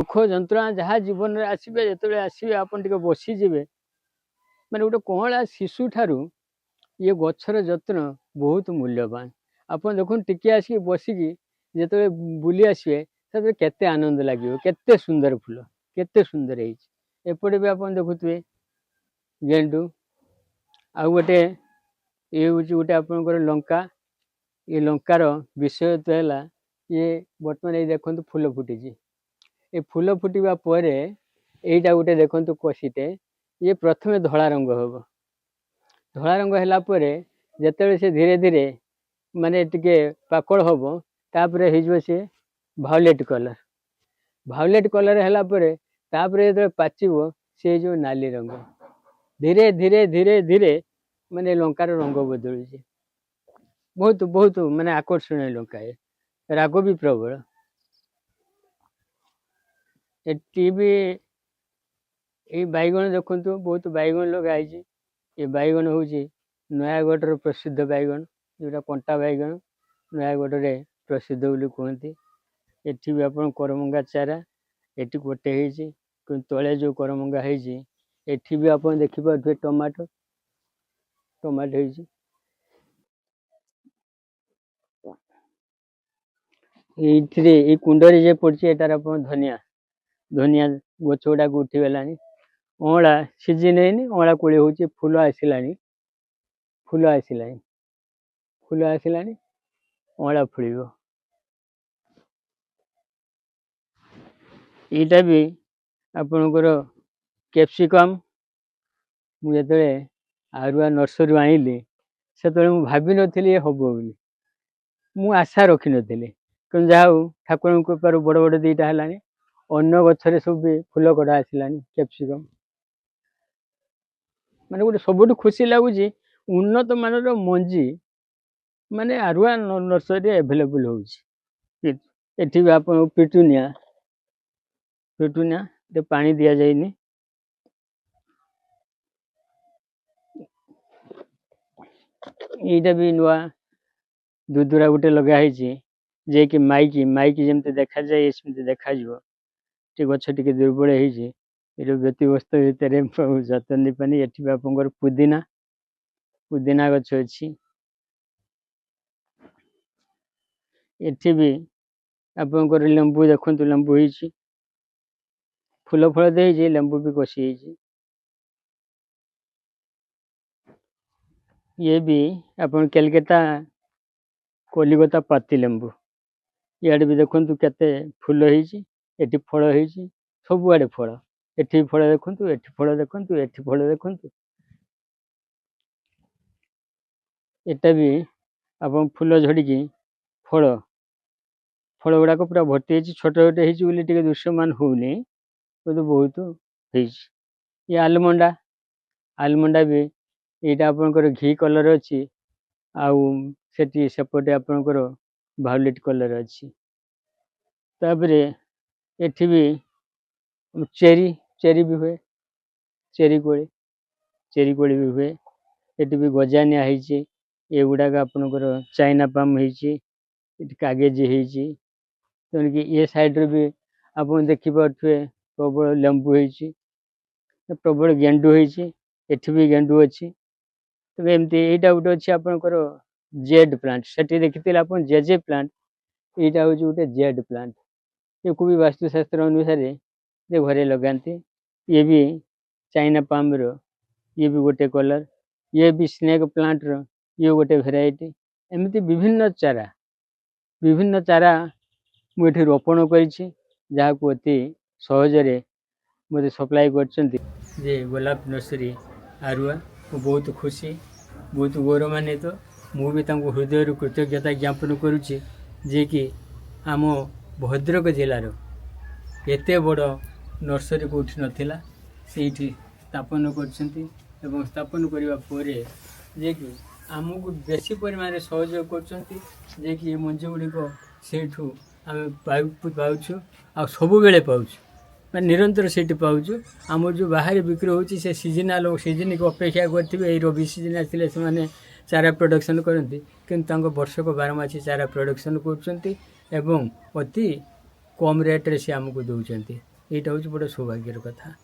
दुख जंत्रणा जहाँ जीवन में आसबे जो आसबे आपन टे बसीजे माने गोटे कँला शिशु ठारू ये गचर जत्न बहुत मूल्यवान। आपन देखुन टिके आसिक बसिकी जो बुली आसबे तब केते आनंद लगे केते सुंदर फूल केते सुंदर एपटे भी आप देखुए गेंडू आ गोटे ये हूँ गोटे आपंकर लंका ये लंकार विषय तो है ये बर्तमान ये देखो फूल फुटी ये फूल फुटा पर यहीटा गोटे देखो कषीटे ये प्रथम धला रंग हम धला रंग है जिते से धीरे धीरे माने टिके पाकड़ हम तापर सी भायोलेट कलर है पाचिब से जो नाली रंग धीरे धीरे धीरे धीरे माने लंकार रंग बदलू बहुत बहुत माने आकर्षणीय लंका है राग भी प्रबल ये बैगण देखु बहुत बैगण लगाई ये बैगण हूँ नयागढ़ प्रसिद्ध बैगण जोटा कंटा बैगण नयागढ़ में प्रसिद्ध बोली कहते एटी भी आप करमंगा चारा एटी गोटे तले जो करमंगा एटी भी आप देखिपे टमाटो टमाटो ये कुंडरी जे पड़ी एटार आप धनिया धनिया गछ गुड़ा उठीगला अँला सीजन है अँला कोड़े हूँ फूल आसला फूल आसला अँला फुल यहाँ भी आपणकर कैप्सिकम मुझे आरुआ नर्सरी आनिली से भाभी नी हम बोली मु आशा रखी नी कि जहाँ ठाकुर कृपार बड़ बड़ दीटा है अन्न गचर सब भी फूल कड़ा आसला कैप्सिकम माने गोटे सब खुशी लगुच उन्नत मानर मंजी माने आरुआ नर्सरी एभेलेबल हो भी आप पिटुनिया पानी दिया जाइनी यहाँ भी नुआ दुदुरा गोटे लगाई जे कि माइकी माइकी जमती देखा जाए इसमें देखा गछ टी दुर्बल हो व्यतिव्यस्त भितर जतन नहीं पानी ये आपंकर पुदीना पुदीना गछ अच्छी एठी भी आपंकर लेंबू देखु लेंबू हो फूल फल दे लेंबू भी कषि ये भी अपन कलकत्ता कलिकता पाती लेंबू इे भी देखु केते फूल होती फल हो सब आड़े फल एठी फल देखु एठी फल देखु एठी फल देखु एटा भी आप फूल झड़की फल फल गुड़ाक पूरा भर्ती छोट छोटे होती दृश्यमान होनी तो बहुत ये आलमंडा आलमंडा भी यहाँ आपंकर घी कलर अच्छी आटी सेपटे आपंकर भायोलेट कलर अच्छी तापर एठी भी चेरी चेरी भी हुए चेरी कोड़ी भी हुए एटी भी गजानिया ये गुड़ाक आपंकर चाइना पाम हो कागज हो ये साइड भी आप देखिपे प्रबल लेंबू हो प्रबल गेंडू होठी भी गेंडू अच्छी तब एमती यहाँ गोटे अच्छी आपंकर जेड प्लांट से देखी आप जेजे प्लांट यहाँ हूँ गोटे जेड प्लांट ये को भी वास्तुशास्त्र अनुसार ये घरे लगाते ये भी चाइना पाम रो ये भी गोटे कलर ये भी स्नेक प्लांट रो ये गोटे भेराइटी एमती विभिन्न चारा मुझे रोपण कर अति सहजरे मत सप्लाई कर गोलाप नर्सरी आरुआ बहुत खुशी बहुत गौरवान्वित मुझे हृदय कृतज्ञता ज्ञापन करुचे जे कि आम भद्रक जिलार एत बड़ नर्सरी कौटी नाला से स्थापन कर स्थापन करने जे कि आमको बेसी परिमाण सहयोग कर कि मंजी गुड़िक से पाचु आ सब बेले पाचु मैं निरंतर से पाचु आम जो बाहर बिक्री होती से सीजनाल सीजन को अपेक्षा करेंगे रवि सीजन आसते से चारा प्रोडक्शन करती कि वर्षक 12 मासी चारा प्रोडक्शन कर अति कम रेट्रे से आमको दौरान ଏଇଟା ହେଉଛି ବଡ଼ ସୌଭାଗ୍ୟର କଥା।